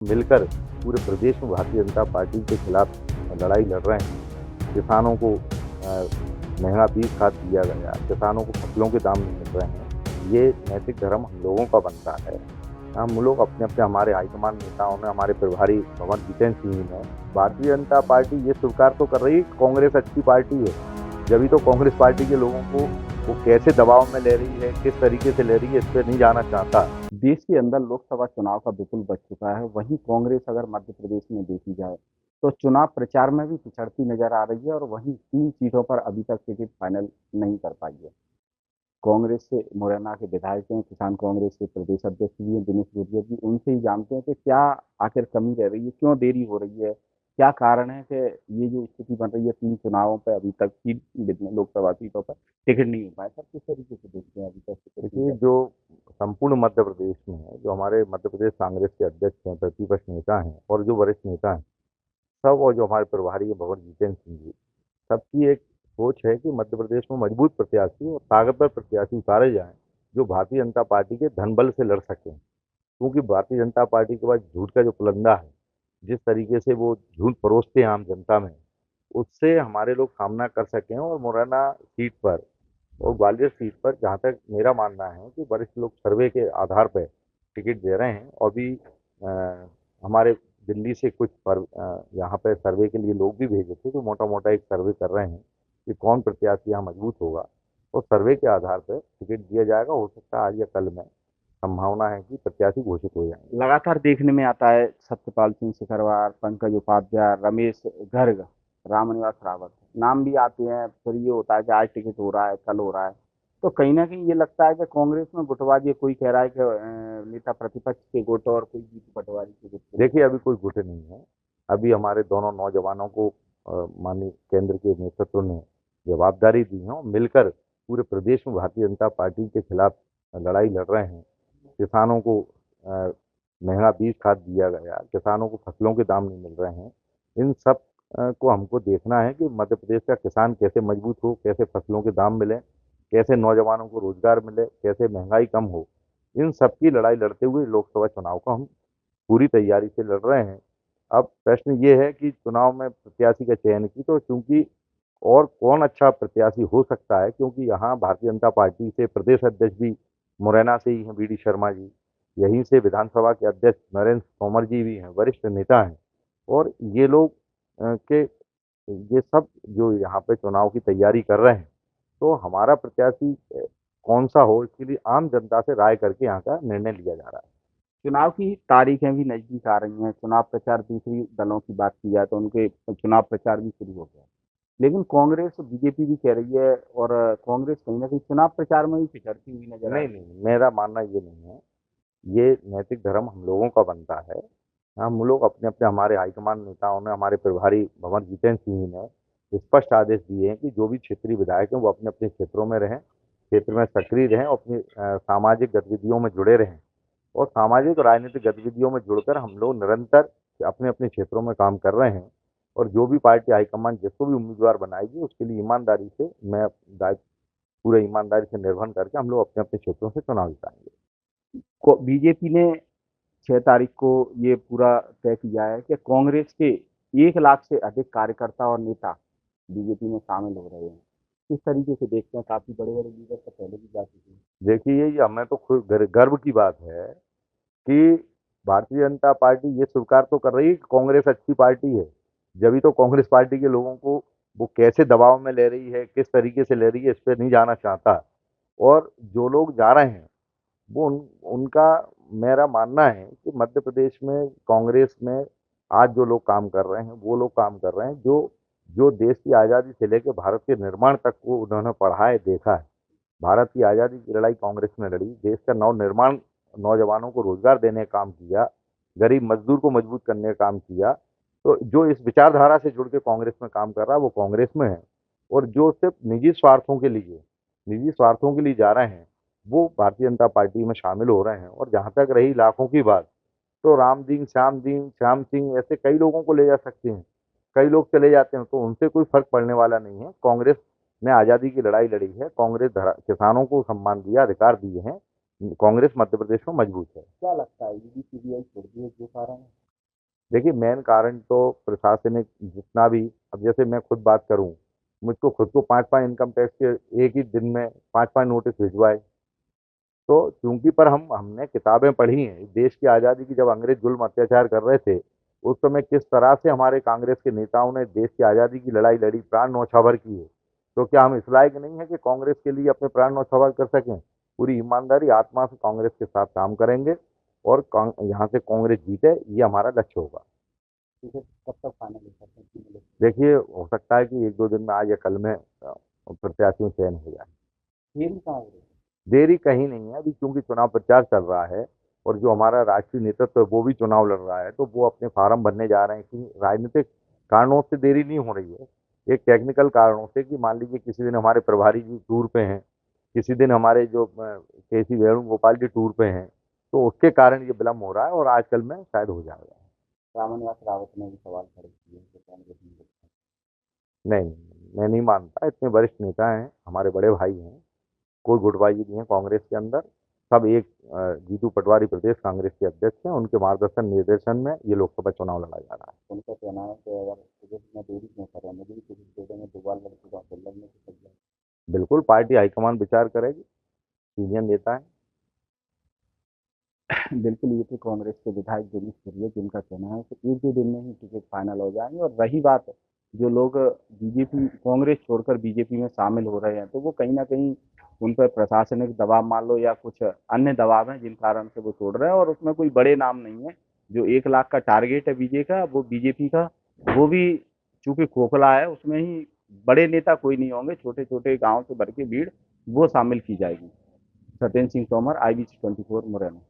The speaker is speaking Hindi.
मिलकर पूरे प्रदेश में भारतीय जनता पार्टी के खिलाफ लड़ाई लड़ रहे हैं। किसानों को महंगा बीज खाद दिया गया, किसानों को फसलों के दाम नहीं मिल रहे हैं। ये नैतिक धर्म हम लोगों का बनता है। हम लोग अपने हमारे हाईकमान नेताओं ने, हमारे प्रभारी भवन जितेंद्र सिंह ने, भारतीय जनता पार्टी ये स्वीकार तो कर रही है कि कांग्रेस अच्छी पार्टी है। जब तो कांग्रेस पार्टी के लोगों को वो कैसे दबाव में ले रही है, किस तरीके से ले रही है, इस पर नहीं जाना चाहता। देश के अंदर लोकसभा चुनाव का बिल्कुल बच चुका है। वहीं कांग्रेस अगर मध्य प्रदेश में देखी जाए तो चुनाव प्रचार में भी पिछड़ती नजर आ रही है और वहीं 3 सीटों पर अभी तक टिकट फाइनल नहीं कर पाई है। कांग्रेस से मुरैना के विधायक हैं, किसान कांग्रेस के प्रदेश अध्यक्ष भी हैं दिनेश गुर्जर जी। उनसे ही जानते हैं कि क्या आखिर कमी रह रही है, क्यों देरी हो रही है, क्या कारण है कि ये जो स्थिति बन रही है 3 चुनावों पर अभी तक 3 लोकसभा सीटों पर टिकट नहीं हो पाया। सर, किस तरीके से देखते हैं अभी तक टिकट नहीं देखिए, मिला? जो संपूर्ण मध्य प्रदेश में है, जो हमारे मध्य प्रदेश कांग्रेस के अध्यक्ष हैं, प्रतिपक्ष नेता हैं और जो वरिष्ठ नेता हैं, सब, और जो हमारे प्रभारी है भवन जितेंद्र सिंह जी, सबकी एक सोच है कि मध्य प्रदेश में मजबूत प्रत्याशी और ताकतवर प्रत्याशी उतारे जाएं, जो भारतीय जनता पार्टी के धनबल से लड़ सकें। क्योंकि भारतीय जनता पार्टी के पास झूठ का जो पुलंदा है, जिस तरीके से वो झूठ परोसते हैं आम जनता में, उससे हमारे लोग सामना कर सकें। और मुरैना सीट पर और ग्वालियर सीट पर जहाँ तक मेरा मानना है कि वरिष्ठ लोग सर्वे के आधार पर टिकट दे रहे हैं। और भी हमारे दिल्ली से कुछ यहाँ पे सर्वे के लिए लोग भी भेजे थे, जो मोटा मोटा एक सर्वे कर रहे हैं कि कौन प्रत्याशी यहाँ मजबूत होगा। और सर्वे के आधार पर टिकट दिया जाएगा। हो सकता है आज या कल में संभावना है कि प्रत्याशी घोषित हो जाएंगे। लगातार देखने में आता है सत्यपाल सिंह सिकरवार, पंकज उपाध्याय, रमेश गर्ग, रामनिवास रावत नाम भी आते हैं। फिर ये होता है कि आज टिकट हो रहा है, कल हो रहा है। तो कहीं ना कहीं ये लगता है कि कांग्रेस में गुटबाजी है। कोई कह रहा है कि नेता प्रतिपक्ष के गुट और कोई जीत पटवारी के गुट। देखिए, अभी कोई गुट नहीं है। अभी हमारे दोनों नौजवानों को माननीय केंद्र के नेतृत्व ने जवाबदारी दी है और मिलकर पूरे प्रदेश में भारतीय जनता पार्टी के खिलाफ लड़ाई लड़ रहे हैं। किसानों को अ, महंगा बीज खाद दिया गया, किसानों को फसलों के दाम नहीं मिल रहे हैं। इन सब को हमको देखना है कि मध्य प्रदेश का किसान कैसे मजबूत हो, कैसे फसलों के दाम मिले, कैसे नौजवानों को रोजगार मिले, कैसे महंगाई कम हो। इन सब की लड़ाई लड़ते हुए लोकसभा चुनाव को हम पूरी तैयारी से लड़ रहे हैं। अब प्रश्न ये है कि चुनाव में प्रत्याशी का चयन की, तो चूंकि और कौन अच्छा प्रत्याशी हो सकता है, क्योंकि यहाँ भारतीय जनता पार्टी से प्रदेश अध्यक्ष भी मुरैना से ही हैं, बी डी शर्मा जी। यहीं से विधानसभा के अध्यक्ष नरेंद्र तोमर जी भी हैं, वरिष्ठ नेता हैं। और ये लोग के ये सब जो यहाँ पे चुनाव की तैयारी कर रहे हैं, तो हमारा प्रत्याशी कौन सा हो, इसके लिए आम जनता से राय करके यहाँ का निर्णय लिया जा रहा है। चुनाव की तारीखें भी नजदीक आ रही हैं। चुनाव प्रचार, दूसरी दलों की बात की जाए तो उनके चुनाव प्रचार भी शुरू हो गया। लेकिन कांग्रेस बीजेपी भी कह रही है और कांग्रेस कहीं ना कहीं चुनाव प्रचार में भी पिछड़ती हुई नजर आ नहीं रही है। नहीं, मेरा मानना ये नहीं है। ये नैतिक धर्म हम लोगों का बनता है। हम लोग अपने हमारे हाईकमान नेताओं ने, हमारे प्रभारी भवन जितेंद्र सिंह ने स्पष्ट आदेश दिए हैं कि जो भी क्षेत्रीय विधायक हैं वो अपने अपने क्षेत्रों में रहें, क्षेत्र में सक्रिय रहें और अपनी सामाजिक गतिविधियों में जुड़े रहें। और सामाजिक और राजनीतिक गतिविधियों में जुड़कर हम लोग निरंतर अपने अपने क्षेत्रों में काम कर रहे हैं। और जो भी पार्टी हाईकमान जिसको भी उम्मीदवार बनाएगी, उसके लिए ईमानदारी से मैं दायित्व पूरे ईमानदारी से निर्वहन करके हम लोग अपने अपने क्षेत्रों से चुनाव जिताएंगे। बीजेपी ने 6 तारीख को ये पूरा तय किया है कि कांग्रेस के 1 लाख से अधिक कार्यकर्ता और नेता बीजेपी में शामिल हो रहे हैं। किस तरीके से देखते हैं? काफी बड़े बड़े लीडर तो पहले भी जा चुके हैं। देखिए, ये हमें तो खुद गर्व की बात है कि भारतीय जनता पार्टी ये स्वीकार तो कर रही है कि कांग्रेस अच्छी पार्टी है। जब तो कांग्रेस पार्टी के लोगों को वो कैसे दबाव में ले रही है, किस तरीके से ले रही है, इस पर नहीं जाना चाहता। और जो लोग जा रहे हैं वो उनका मेरा मानना है कि मध्य प्रदेश में कांग्रेस में आज जो लोग काम कर रहे हैं, वो लोग काम कर रहे हैं जो जो देश की आज़ादी से लेकर भारत के निर्माण तक को उन्होंने पढ़ा है, देखा है। भारत की आज़ादी की लड़ाई कांग्रेस ने लड़ी, देश का नव निर्माण, नौजवानों को रोजगार देने का काम किया, गरीब मजदूर को मजबूत करने का काम किया। तो जो इस विचारधारा से जुड़ के कांग्रेस में काम कर रहा है वो कांग्रेस में है। और जो सिर्फ निजी स्वार्थों के लिए जा रहे हैं, वो भारतीय जनता पार्टी में शामिल हो रहे हैं। और जहां तक रही लाखों की बात, तो श्याम सिंह ऐसे कई लोगों को ले जा सकते हैं। कई लोग चले जाते हैं तो उनसे कोई फर्क पड़ने वाला नहीं है। कांग्रेस ने आज़ादी की लड़ाई लड़ी है, कांग्रेस किसानों को सम्मान दिया, अधिकार दिए हैं। कांग्रेस मध्य प्रदेश में मजबूत है। क्या लगता है ईडी सीबीआई छोड़ दी है, जो कारण है? देखिए मेन कारण तो प्रशासनिक जितना भी, अब जैसे मैं खुद बात करूं, मुझको खुद को 5-5 इनकम टैक्स के एक ही दिन में 5-5 नोटिस भिजवाए। तो क्योंकि पर हमने किताबें पढ़ी हैं देश की आज़ादी की, जब अंग्रेज जुल्म अत्याचार कर रहे थे उस समय किस तरह से हमारे कांग्रेस के नेताओं ने देश की आज़ादी की लड़ाई लड़ी, प्राण न्यौछावर किए। तो क्या हम इस लायक नहीं है कि कांग्रेस के लिए अपने प्राण न्यौछावर कर सकें? पूरी ईमानदारी आत्मा से कांग्रेस के साथ काम करेंगे और यहाँ से कांग्रेस जीते, ये हमारा लक्ष्य होगा। ठीक है, कब तक फाइनल हो सकते हैं? देखिए हो सकता है कि 1-2 दिन में, आज या कल में प्रत्याशियों चयन हो जाए। देरी कहाँ हो रही है? देरी कहीं नहीं है अभी, क्योंकि चुनाव प्रचार चल रहा है और जो हमारा राष्ट्रीय नेतृत्व है वो भी चुनाव लड़ रहा है, तो वो अपने फार्म भरने जा रहे हैं। कि राजनीतिक कारणों से देरी नहीं हो रही है, एक टेक्निकल कारणों से, कि मान लीजिए किसी दिन हमारे प्रभारी जी टूर पे हैं, किसी दिन हमारे जो केसी वेणुगोपाल जी टूर पे हैं, तो उसके कारण ये विलम्ब हो रहा है और आजकल में शायद हो जाएगा। रामनिवास रावत ने भी सवाल खड़े किए हैं कि कांग्रेस में। नहीं नहीं, मैं नहीं मानता, इतने वरिष्ठ नेता हैं, हमारे बड़े भाई हैं, कोई गुटबाजी नहीं है कांग्रेस के अंदर। सब एक जीतू पटवारी प्रदेश कांग्रेस के अध्यक्ष हैं, उनके मार्गदर्शन निर्देशन में ये लोकसभा चुनाव लड़ा जा रहा है। उनका कहना है कि अगर टिकट में देरी क्यों कर रहे हैं, मुझे भी टिकट दे देंगे, 2 बार लड़ चुका हूं, फिर लड़ने की तैयार। बिल्कुल पार्टी हाईकमान विचार करेगी, सीनियर नेता है। बिल्कुल, ये तो कांग्रेस के विधायक दिनेश गुरिया जिनका कहना है कि 1-2 दिन में ही टिकट फाइनल हो जाएंगे। और रही बात जो लोग बीजेपी कांग्रेस छोड़कर बीजेपी में शामिल हो रहे हैं, तो वो कहीं ना कहीं उन पर प्रशासनिक दबाव मान लो या कुछ अन्य दबाव हैं जिन कारण से वो छोड़ रहे हैं। और उसमें कोई बड़े नाम नहीं है। जो 1 लाख का टारगेट है बीजेपी का, वो भी चूंकि खोखला है, उसमें ही बड़े नेता कोई नहीं होंगे, छोटे छोटे गाँव से भर के भीड़ वो शामिल की जाएगी। सत्येंद्र सिंह तोमर, IBC 24, मुरैना।